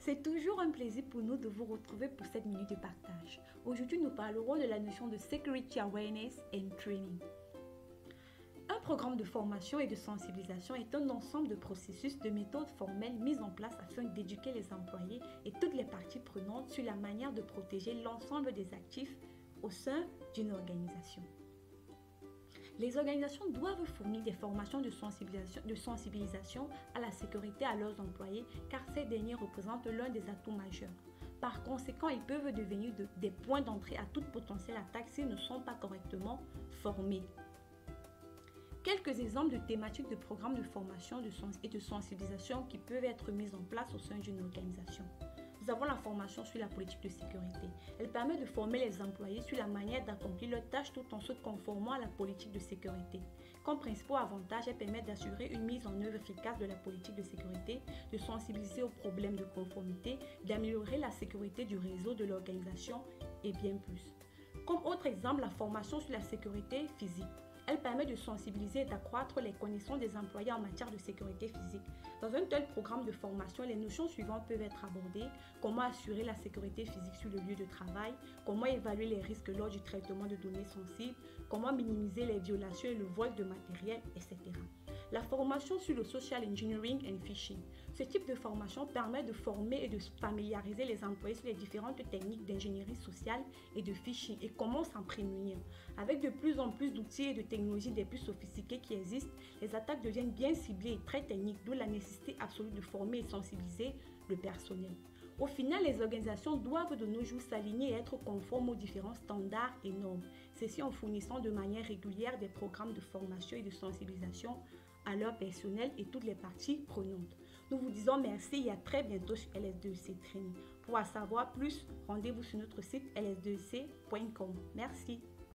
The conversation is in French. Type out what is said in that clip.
C'est toujours un plaisir pour nous de vous retrouver pour cette minute de partage. Aujourd'hui, nous parlerons de la notion de Security Awareness and Training. Un programme de formation et de sensibilisation est un ensemble de processus, de méthodes formelles mises en place afin d'éduquer les employés et toutes les parties prenantes sur la manière de protéger l'ensemble des actifs au sein d'une organisation. Les organisations doivent fournir des formations de sensibilisation à la sécurité à leurs employés car ces derniers représentent l'un des atouts majeurs. Par conséquent, ils peuvent devenir des points d'entrée à toute potentielle attaque s'ils ne sont pas correctement formés. Quelques exemples de thématiques de programmes de formation et de sensibilisation qui peuvent être mis en place au sein d'une organisation. Nous avons la formation sur la politique de sécurité. Elle permet de former les employés sur la manière d'accomplir leurs tâches tout en se conformant à la politique de sécurité. Comme principal avantage, elle permet d'assurer une mise en œuvre efficace de la politique de sécurité, de sensibiliser aux problèmes de conformité, d'améliorer la sécurité du réseau de l'organisation et bien plus. Comme autre exemple, la formation sur la sécurité physique. Elle permet de sensibiliser et d'accroître les connaissances des employés en matière de sécurité physique. Dans un tel programme de formation, les notions suivantes peuvent être abordées. Comment assurer la sécurité physique sur le lieu de travail, comment évaluer les risques lors du traitement de données sensibles, comment minimiser les violations et le vol de matériel, etc. La formation sur le social engineering and phishing. Ce type de formation permet de former et de familiariser les employés sur les différentes techniques d'ingénierie sociale et de phishing et comment s'en prémunir. Avec de plus en plus d'outils et de technologies des plus sophistiquées qui existent, les attaques deviennent bien ciblées et très techniques, d'où la nécessité absolue de former et sensibiliser le personnel. Au final, les organisations doivent de nos jours s'aligner et être conformes aux différents standards et normes. Ceci en fournissant de manière régulière des programmes de formation et de sensibilisation à leur personnel et toutes les parties prenantes. Nous vous disons merci et à très bientôt sur LS2C Training. Pour en savoir plus, rendez-vous sur notre site ls2c.com. Merci.